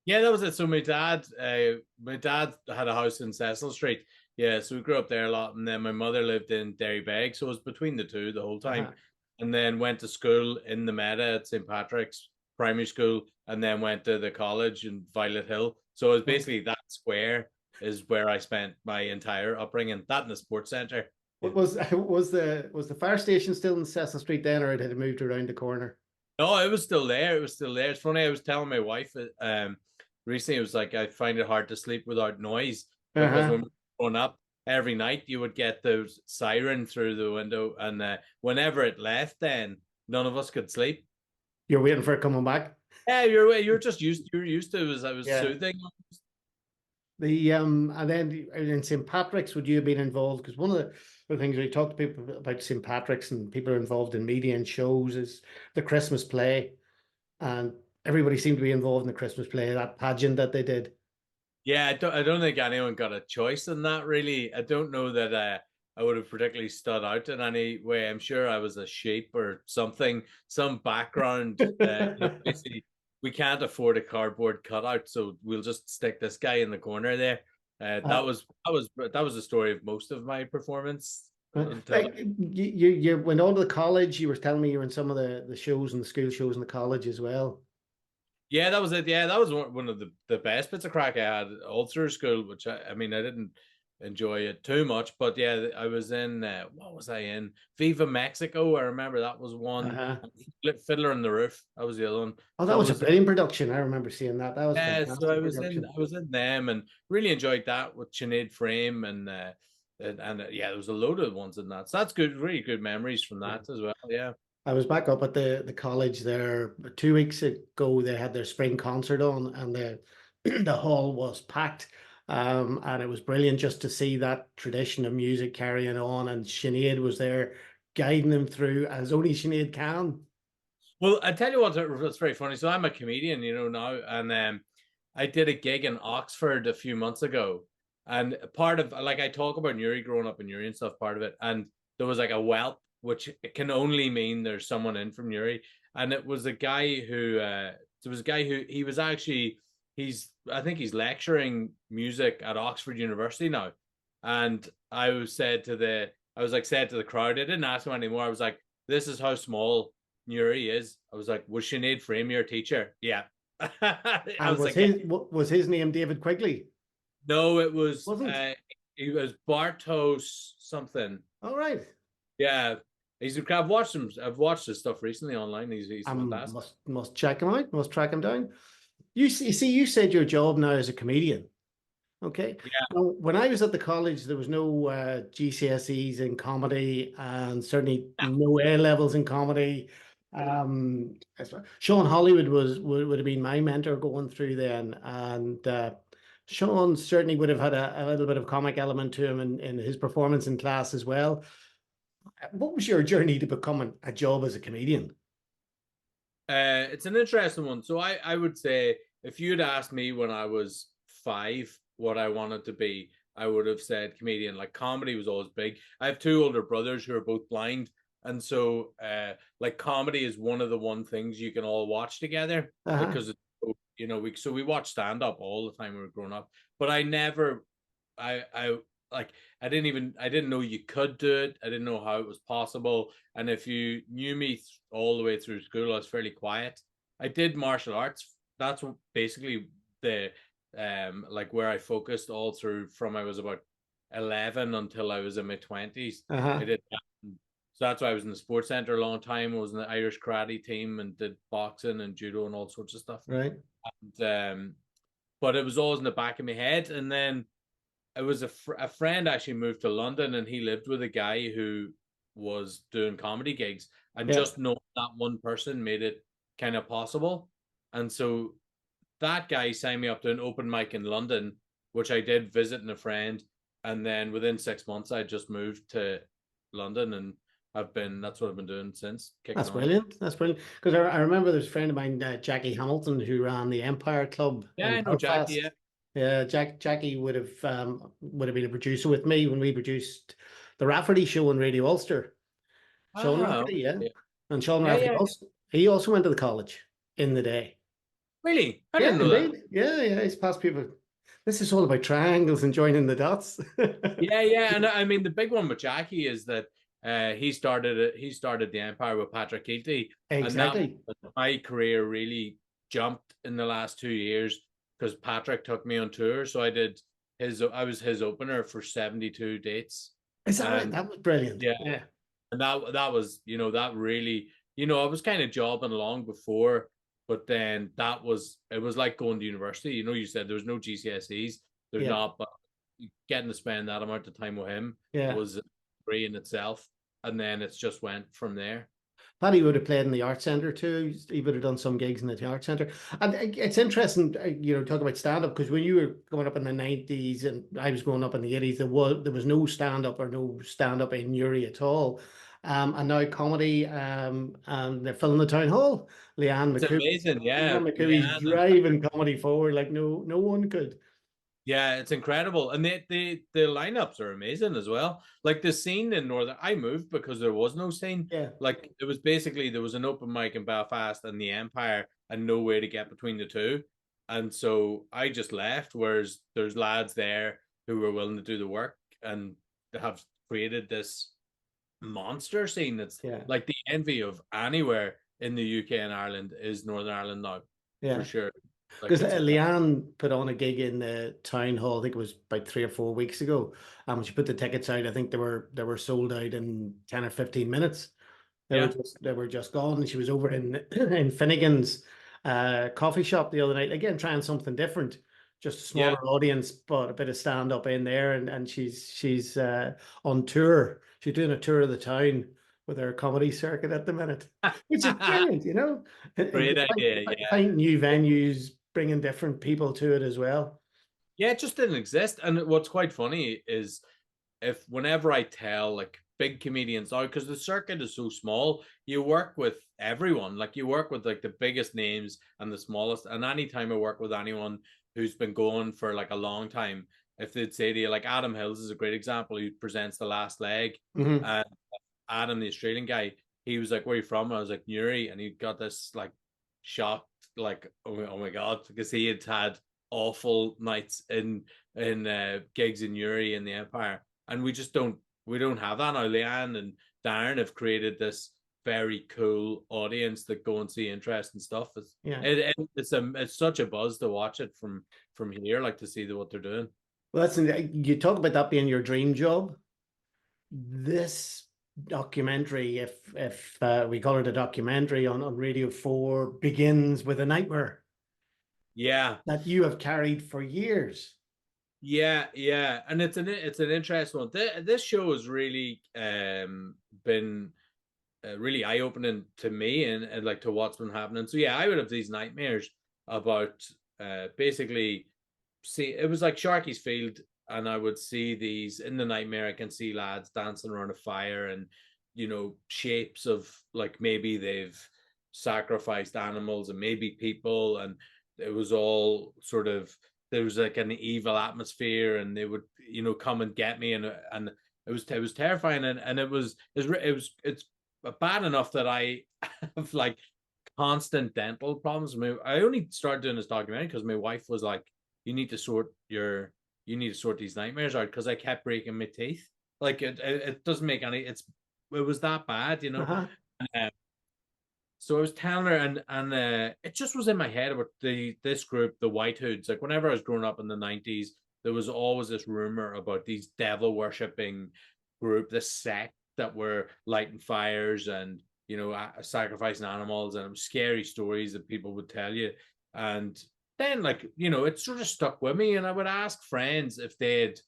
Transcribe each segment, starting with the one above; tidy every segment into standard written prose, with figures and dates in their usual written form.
Yeah, that was it. So my dad had a house in Cecil Street. Yeah, so we grew up there a lot, and then my mother lived in Derrybeg, so it was between the two the whole time. Uh-huh. And then went to school in the Meadow at St. Patrick's primary school, and then went to the college in Violet Hill. So it was Right. basically that square is where I spent my entire upbringing. That in the sports centre. Yeah. What was was the fire station still in Cecil Street then, or it had moved around the corner? No, it was still there. It was still there. It's funny. I was telling my wife recently. It was like I find it hard to sleep without noise because Uh-huh. when we were growing up, every night you would get those siren through the window, and whenever it left, then none of us could sleep. You're waiting for it coming back. Yeah, you're just used to it. Was Yeah. soothing. And then in St. Patrick's, would you have been involved? Because one of the things we talk to people about St. Patrick's and people are involved in media and shows is the Christmas play. And everybody seemed to be involved in the Christmas play, that pageant that they did. Yeah, I don't think anyone got a choice in that really. I don't know that I would have particularly stood out in any way. I'm sure I was a sheep or something, some background. Basically, we can't afford a cardboard cutout, so we'll just stick this guy in the corner there. Uh, That was the story of most of my performance until. like you went on to the college. You were telling me you were in some of the shows and the school shows in the college as well. Yeah, that was it. Yeah, that was one of the best bits of crack I had all through school, which I mean, I didn't enjoy it too much, but yeah, I was in, what was I in? Viva Mexico. I remember that was one. Uh-huh. Fiddler on the Roof. That was the other one. Oh, that That was a was, brilliant production. I remember seeing that. That was a yeah. So fantastic production. I was in them and really enjoyed that with Sinead Frame yeah, there was a load of ones in that. So that's good, really good memories from Yeah. that as well. Yeah. I was back up at the college there 2 weeks ago. They had their spring concert on, and the the hall was packed. And it was brilliant just to see that tradition of music carrying on. And Sinead was there guiding them through as only Sinead can. Well, I tell you what's very funny. So I'm a comedian, now, and I did a gig in Oxford a few months ago, and part of like I talk about Newry, growing up in Newry and stuff, part of it, and there was like a whelp, which it can only mean there's someone in from Newry, and it was a guy who there was a guy who he was actually he's I think he's lecturing music at Oxford University now, and I was like said to the crowd, I didn't ask him anymore. I was like, this is how small Newry is. I was like, was Sinead Frame your teacher? Yeah. I And was was like, yeah. his name David Quigley? No, it was Wasn't? he was Bartos something. All right. Yeah. I've watched his stuff recently online. He's fantastic. Must check him out. Must track him down. You see, you said your job now as a comedian. Okay. Yeah. Now, when I was at the college, there was no GCSEs in comedy, and certainly no A levels in comedy. Sean Hollywood would have been my mentor going through then, and Sean certainly would have had a little bit of comic element to him in his performance in class as well. What was your journey to becoming a job as a comedian? It's an interesting one. So I would say if you'd asked me when I was 5 what I wanted to be, I would have said comedian. Like comedy was always big. I have two older brothers who are both blind. And so like comedy is one of the one things you can all watch together Uh-huh. because it's we watch stand up all the time we were growing up. But I never I like I didn't know you could do it. I didn't know how it was possible. And if you knew me all the way through school, I was fairly quiet. I did martial arts. That's basically the like where I focused all through from I was about 11 until I was in my 20s. I Uh-huh. did that. So that's why I was in the sports center a long time. I was in the Irish karate team and did boxing and judo and all sorts of stuff. Right. And, but it was always in the back of my head. And then it was a friend actually moved to London and he lived with a guy who was doing comedy gigs, and Yeah. just knowing that one person made it kind of possible. And so that guy signed me up to an open mic in London, which I did visiting a friend. And then within 6 months, I just moved to London and that's what I've been doing since, kicking That's on. brilliant. That's brilliant. Because I remember there's a friend of mine, Jackie Hamilton, who ran the Empire Club Yeah, in I know Jackie. Yeah. Belfast. Yeah, Jackie would have been a producer with me when we produced the Rafferty show on Radio Ulster. Sean Oh, Rafferty, yeah. yeah. And Sean Yeah, Rafferty yeah. also he also went to the college in the day. Really? I Yeah, didn't know that. indeed. Yeah. He's past people. This is all about triangles and joining the dots. Yeah, yeah, and I mean the big one with Jackie is that he started it. He started the Empire with Patrick Kielty, and that Exactly. my career really jumped in the last 2 years because Patrick took me on tour. So I did his. I was his opener for 72 dates, Is that right? and That was brilliant. yeah, Yeah. and that was that really I was kind of jobbing along before, but then it was like going to university. You said there was no GCSEs. There's Yeah. not, but getting to spend that amount of time with him Yeah. was free in itself, and then it's just went from there. Paddy would have played in the art centre too. He would have done some gigs in the art centre. And it's interesting, talk about stand up, because when you were growing up in the 90s and I was growing up in the 80s, there was no stand up or no stand up in Newry at all. And now comedy, and they're filling the town hall. Leanne It's McCoo, amazing, yeah. Leanne McCooey's Leanne and driving comedy forward like no one could. Yeah, it's incredible, and the lineups are amazing as well. Like the scene in Northern, I moved because there was no scene. Yeah. Like it was basically there was an open mic in Belfast and the Empire, and no way to get between the two, and so I just left. Whereas there's lads there who were willing to do the work, and they have created this monster scene that's Yeah. like the envy of anywhere in the UK and Ireland is Northern Ireland now, for Yeah. sure. Like Because it's Leanne put on a gig in the town hall, I think it was about 3 or 4 weeks ago. And when she put the tickets out, I think they were sold out in 10 or 15 minutes. yeah. They were just gone. And she was over in in Finnegan's coffee shop the other night. Again, trying something different, just a Yeah. smaller audience, but a bit of stand up in there. And she's on tour. She's doing a tour of the town with her comedy circuit at the minute, which is brilliant, Great You idea. Yeah. find new venues, bringing different people to it as well. Yeah, it just didn't exist. And what's quite funny is if whenever I tell like big comedians out, because the circuit is so small, you work with everyone. Like you work with like the biggest names and the smallest. And anytime I work with anyone who's been going for like a long time, if they'd say to you, like Adam Hills is a great example, who presents the last leg. Mm-hmm. And Adam, the Australian guy, he was like, "Where are you from?" I was like, "Newry," and he got this like shocked, like, "Oh my god," because he had had awful nights in gigs in Newry in the Empire, and we don't have that now. Leanne and Darren have created this very cool audience that go and see interesting stuff. Yeah. It's such a buzz to watch it from here, like to see what they're doing. Well, you talk about that being your dream job. This documentary, if we call it a documentary on Radio 4, begins with a nightmare Yeah, that you have carried for years. yeah, and it's an interesting one. This show has really been really eye opening to me and like to what's been happening. So yeah, I would have these nightmares about basically see it was like Sharkeys Field, and I would see these in the nightmare. I can see lads dancing around a fire, and shapes of like maybe they've sacrificed animals and maybe people, and it was all sort of there was like an evil atmosphere, and they would come and get me, and it was terrifying, and it's bad enough that I have like constant dental problems. I only started doing this documentary because my wife was like, "You need to sort these nightmares out," because I kept breaking my teeth. Like it doesn't make any. It was that bad. Uh-huh. Uh, so I was telling her, and it just was in my head about this group, the Whitehoods. Like whenever I was growing up in the 90s, there was always this rumor about these devil worshipping group, this sect that were lighting fires and sacrificing animals, and it was scary stories that people would tell you. And then like it sort of stuck with me, and I would ask friends if they'd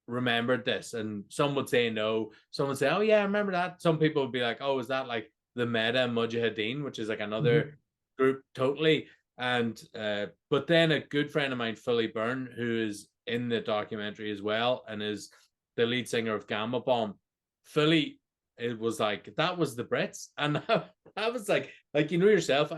remembered this, and some would say no, some would say, "Oh yeah, I remember that." Some people would be like, "Oh, is that like the Meta Mujahideen, which is like another group totally?" And but then a good friend of mine, Philly Byrne, who is in the documentary as well and is the lead singer of Gama Bomb, Philly, it was like that was the Brits, and I was like yourself.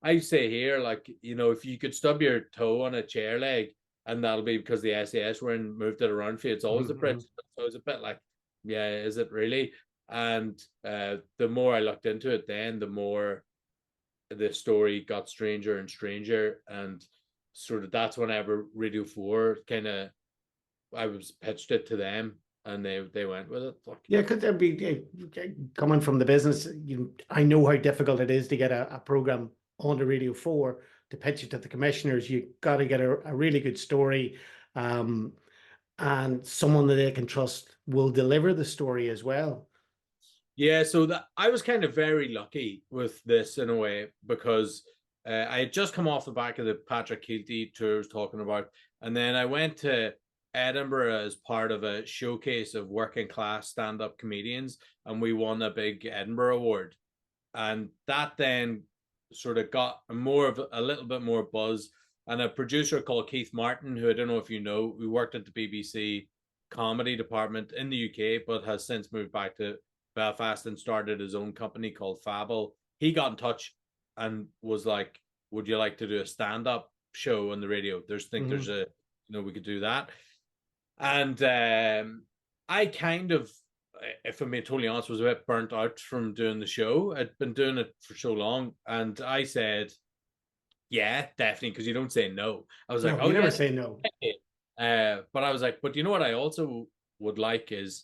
I say here, like if you could stub your toe on a chair leg, and that'll be because the SAS were and moved it around for you. It's always the Brits. So it's a bit like, yeah, is it really? And the more I looked into it, then the more the story got stranger and stranger, and sort of that's whenever Radio 4 kind of, I was pitched it to them, and they went with it. Yeah, could there be coming from the business? I know how difficult it is to get a program on the Radio 4 to pitch it to the commissioners. You got to get a really good story, and someone that they can trust will deliver the story as well. Yeah, so that I was kind of very lucky with this in a way, because I had just come off the back of the Patrick Kielty tour I was talking about, and then I went to Edinburgh as part of a showcase of working class stand-up comedians, and we won a big Edinburgh award, and that then sort of got more of a little bit more buzz. And a producer called Keith Martin, who I don't know if you know, who worked at the BBC comedy department in the UK, but has since moved back to Belfast and started his own company called Fable. He got in touch and was like, "Would you like to do a stand-up show on the radio? There's a, we could do that." And I kind of, if I'm being totally honest, was a bit burnt out from doing the show. I'd been doing it for so long, and I said, "Yeah, definitely," because you don't say no. I was like, "Oh, you never say no." But I was like, "But you know what? I also would like is,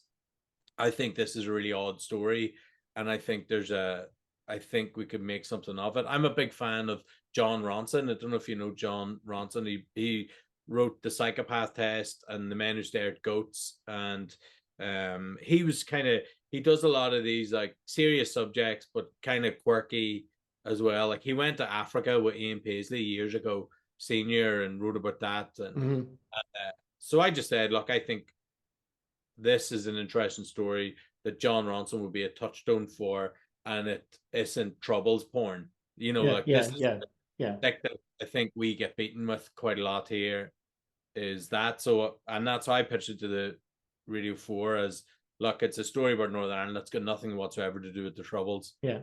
I think this is a really odd story, and I think I think we could make something of it." I'm a big fan of John Ronson. I don't know if you know John Ronson. He wrote The Psychopath Test and The Men Who Stare at Goats, and he was he does a lot of these like serious subjects, but kind of quirky as well. Like he went to Africa with Ian Paisley years ago, senior, and wrote about that. And so I just said, look, I think this is an interesting story that John Ronson would be a touchstone for, and it isn't troubles porn. This is that I think we get beaten with quite a lot here, is that. So, and that's how I pitched it to the Radio 4 as, look, it's a story about Northern Ireland that's got nothing whatsoever to do with the troubles. Yeah.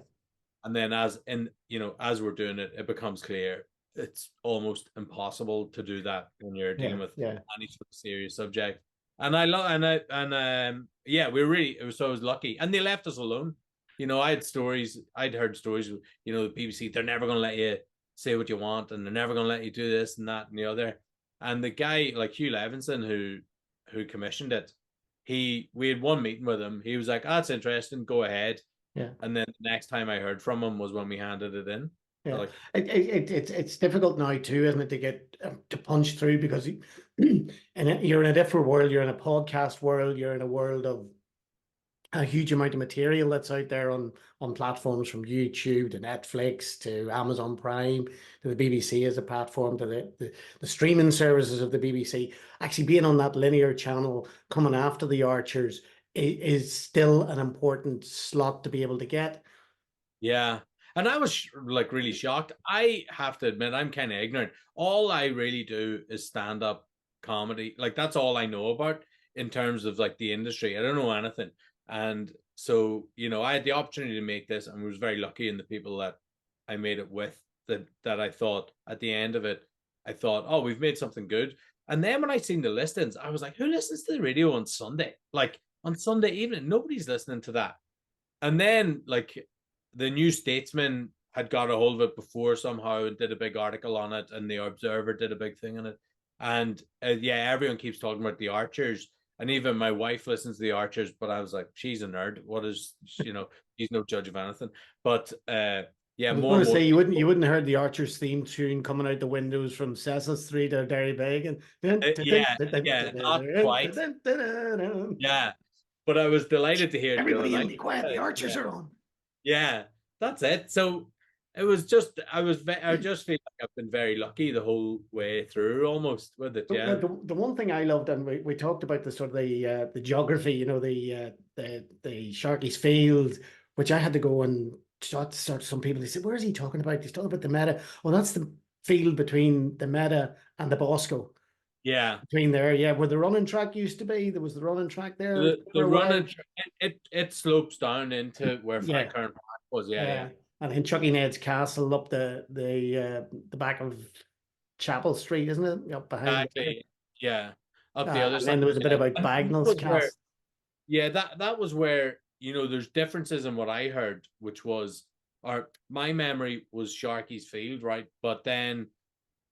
And then as we're doing it, it becomes clear it's almost impossible to do that when you're dealing with any sort of serious subject. And I was lucky, and they left us alone. I'd heard stories, the BBC, they're never going to let you say what you want, and they're never going to let you do this and that and the other. And the guy like Hugh Levinson, who commissioned it, we had one meeting with him. He was like, "That's interesting, go ahead." Yeah. And then the next time I heard from him was when we handed it in. Yeah. Like, it's difficult now too, isn't it, to get to punch through, because you're in a different world. You're in a podcast world. You're in a world of a huge amount of material that's out there on platforms, from YouTube to Netflix to Amazon Prime to the BBC as a platform, to the streaming services of the BBC. Actually being on that linear channel coming after the Archers is still an important slot to be able to get. Yeah. And I was like really shocked. I have to admit, I'm kind of ignorant. All I really do is stand-up comedy. Like that's all I know about in terms of like the industry. I don't know anything. And so, I had the opportunity to make this, and was very lucky in the people that I made it with, that I thought at the end of it, I thought, oh, we've made something good. And then when I seen the listings, I was like, who listens to the radio on Sunday? Like on Sunday evening, nobody's listening to that. And then like the New Statesman had got a hold of it before somehow and did a big article on it, and the Observer did a big thing on it. And everyone keeps talking about the Archers. And even my wife listens to the Archers, but I was like, she's a nerd. What is, he's no judge of anything. But I was going to say, you wouldn't have heard the Archers theme tune coming out the windows from Cecil Street or Derrybegan. Not quite. Yeah, but I was delighted to hear. Everybody in, be quiet. The Archers are on. Yeah, that's it. So it was just, I just feel like I've been very lucky the whole way through, almost, with it. Yeah. The one thing I loved, and we talked about the sort of the geography, the Sharkeys Field, which I had to go and start some people. They said, "Where is he talking about?" He's talking about the Meadow. Well, that's the field between the Meadow and the Bosco. Yeah. Between there, yeah, where the running track used to be. There was the running track there. The running it slopes down into where Frank Kern Park was. Yeah. And then Chucky Neds Castle up the back of Chapel Street, isn't it? Up behind. Exactly. Yeah. Up the other side. And there was a bit about Bagnall's Castle. That was where, there's differences in what I heard, which was, or my memory was Sharkeys Field, right? But then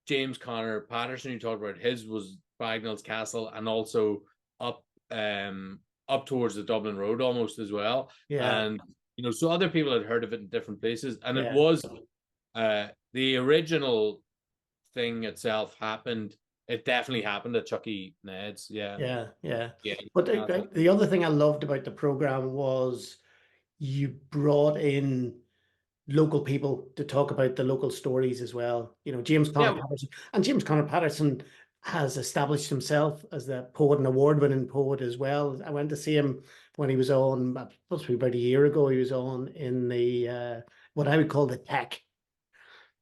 James Connor Patterson, you talked about, his was Bagnall's Castle, and also up up towards the Dublin Road almost as well. Yeah, And so other people had heard of it in different places, and it yeah, was the original thing itself happened. It definitely happened at Chucky Neds. Yeah, yeah, yeah. yeah. But the other thing I loved about the program was you brought in local people to talk about the local stories as well. James Connor Yeah, Patterson. And James Connor Patterson has established himself as the poet and award-winning poet as well. I went to see him when he was on, supposed to be about a year ago, he was on in the what I would call the tech,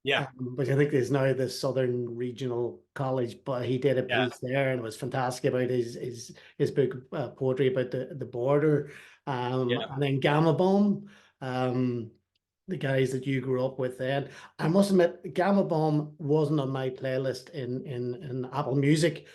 yeah, which I think is now the Southern Regional College, but he did a yeah, piece there and it was fantastic about his book poetry about the border. yeah. And then Gama Bomb, the guys that you grew up with then. I must admit, Gama Bomb wasn't on my playlist in Apple Music,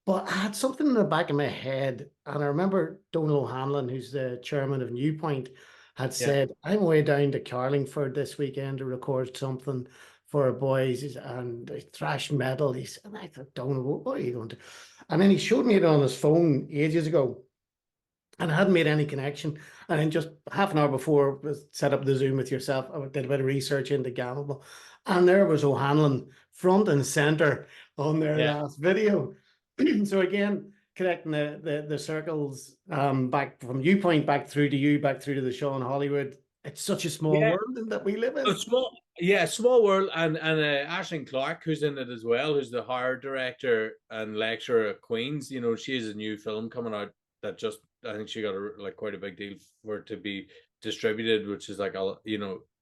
but I had something in the back of my head, and I remember Donal O'Hanlon, who's the chairman of Newpoint, had Yeah. said, "I'm way down to Carlingford this weekend to record something for our boys and thrash metal." And I thought, "Donal, what are you going to?" And then he showed me it on his phone ages ago, and I hadn't made any connection. And then just half an hour before set up the Zoom with yourself, I did a bit of research into Gamble, and there was O'Hanlon front and center on their Yeah. last video. So again, connecting the circles back from Viewpoint back through to you, back through to the show in Hollywood. It's such a small Yeah. world that we live A in. small world, and Aisling Clark, who's in it as well, who's the horror director and lecturer at Queen's. She has a new film coming out that just, I think she got quite a big deal for it to be distributed, which is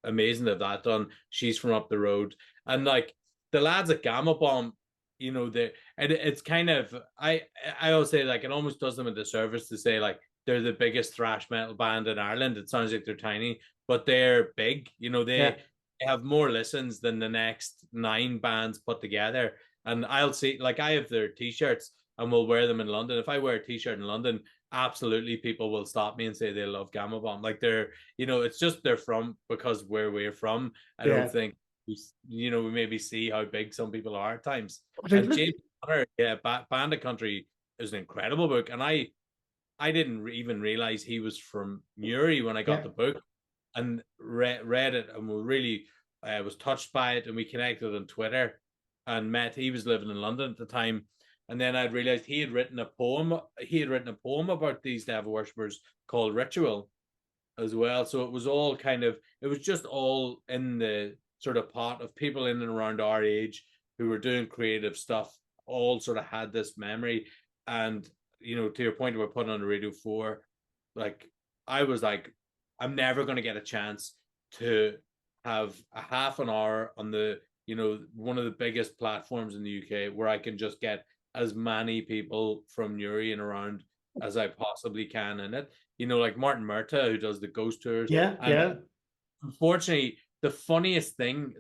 amazing that done. She's from up the road, and the lads at Gama Bomb, it's kind of, I always say, it almost does them a disservice to say they're the biggest thrash metal band in Ireland. It sounds like they're tiny, but they're big. They have more listens than the next 9 bands put together. And I'll see, I have their t-shirts and we'll wear them in London. If I wear a t-shirt in London, absolutely people will stop me and say they love Gama Bomb. They're, it's just they're from, because where we're from, I don't think we maybe see how big some people are at times. And James Conner, Band of Country is an incredible book. And I didn't even realize he was from Newry when I got the book, and read it, and we really was touched by it, and we connected on Twitter and met. He was living in London at the time, and then I'd realized he had written a poem. He had written a poem about these devil worshippers called Ritual as well. So it was all it was just all in the sort of pot of people in and around our age who were doing creative stuff, all sort of had this memory. And to your point about putting on the Radio 4, I was I'm never going to get a chance to have a half an hour on the, one of the biggest platforms in the UK where I can just get as many people from Newry and around as I possibly can in it. Martin Murta, who does the ghost tours. And unfortunately, the funniest thing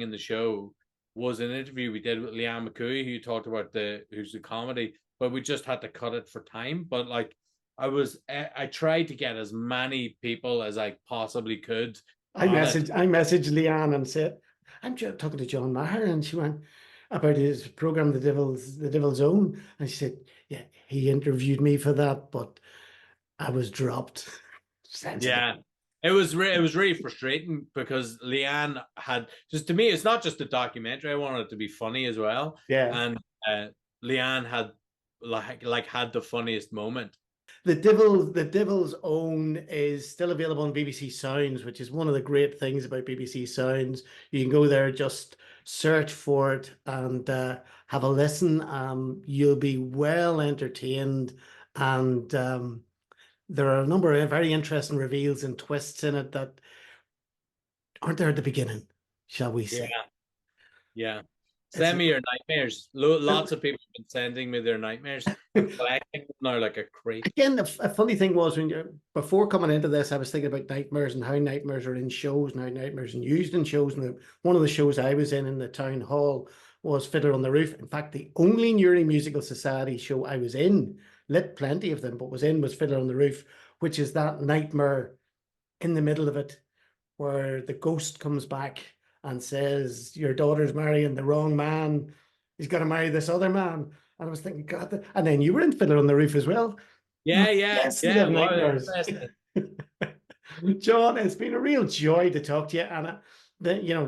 in the show was an interview we did with Leanne McCooey, who talked about who's the comedy, but we just had to cut it for time. But I tried to get as many people as I possibly could. I messaged Leanne and said, "I'm talking to John Meagher," and she went about his program, the Divils Own, and she said, "Yeah, he interviewed me for that, but I was dropped." Yeah, it was really frustrating because Leanne had, just to me, it's not just a documentary. I wanted it to be funny as well. Yeah, and Leanne had had the funniest moment. The Divils Own is still available on BBC Sounds, which is one of the great things about BBC Sounds. You can go there, just search for it and have a listen. You'll be well entertained, and there are a number of very interesting reveals and twists in it that aren't there at the beginning, shall we say. Yeah. Send me your nightmares. Lots of people have been sending me their nightmares. I'm collecting them now like a creep. Again, a funny thing was, before coming into this, I was thinking about nightmares and how nightmares are in shows and how nightmares are used in shows. And one of the shows I was in the town hall was Fiddler on the Roof. In fact, the only Newry Musical Society show I was in, lit plenty of them, but was Fiddler on the Roof, which is that nightmare in the middle of it where the ghost comes back and says, your daughter's marrying the wrong man. He's going to marry this other man. And I was thinking, God, and then you were in Fiddler on the Roof as well. Yeah, yeah, Massively yeah. of Wow, nightmares. interesting. John, it's been a real joy to talk to you. And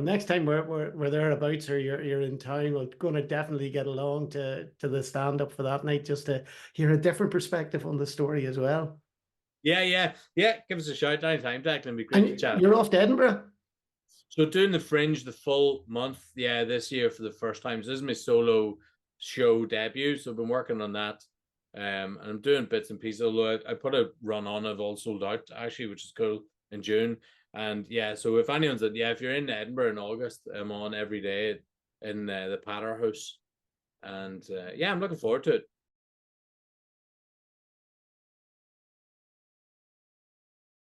next time we're thereabouts or you're in town, we're going to definitely get along to the stand up for that night, just to hear a different perspective on the story as well. Yeah, yeah, yeah. Give us a shout anytime, Declan. It'd be great And to chat. you're off to Edinburgh? So doing the Fringe the full month, yeah, this year for the first time. So this is my solo show debut. So I've been working on that. And I'm doing bits and pieces, although I put a run on of all sold out actually, which is cool, in June. And yeah, so if anyone's if you're in Edinburgh in August, I'm on every day in the Patter House. And yeah, I'm looking forward to it.